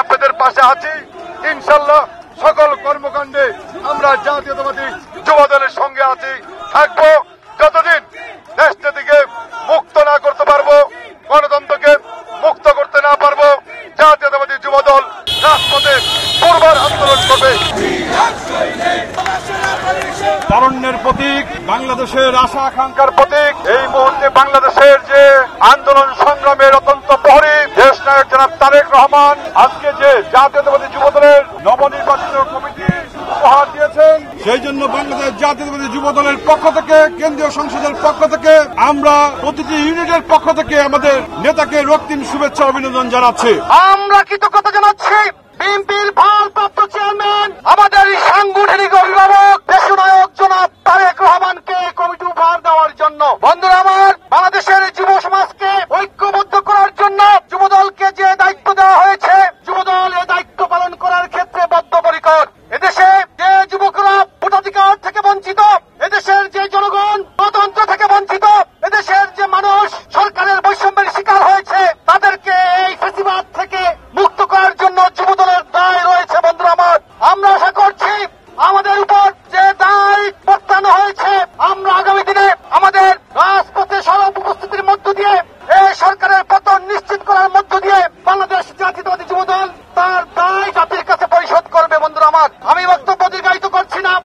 আপনাদের পাশে আছি। ইনশাল্লাহ সকল কর্মকাণ্ডে আমরা জাতীয়তাবাদী যুবদলের সঙ্গে আছি, থাকবো যতদিন দেশটাকে মুক্ত না করতে পারবো, গণতন্ত্রকে মুক্ত করতে না পারবো। জাতীয়তাবাদী যুবদল রাজপথে পূর্বার আন্দোলন করবে। তারুণ্যের প্রতীক, বাংলাদেশের আশা আকাঙ্ক্ষার প্রতীক, এই মুহূর্তে বাংলাদেশের যে আন্দোলন সংগ্রামের অত্যন্ত প্রহরী দেশ নায়ক জনাব তারেক রহমান আজকে যে জাতীয়তাবাদী যুবদলের নবনির্বাচিত কমিটি উপহার দিয়েছেন, সেই জন্য বাংলাদেশ জাতীয়তাবাদী যুবদলের পক্ষ থেকে, কেন্দ্রীয় সংসদের পক্ষ থেকে, আমরা প্রতিটি ইউনিটের পক্ষ থেকে আমাদের নেতাকে রক্তিম শুভেচ্ছা অভিনন্দন জানাচ্ছি। আমরা কৃতজ্ঞতা জানাচ্ছি বিএনপির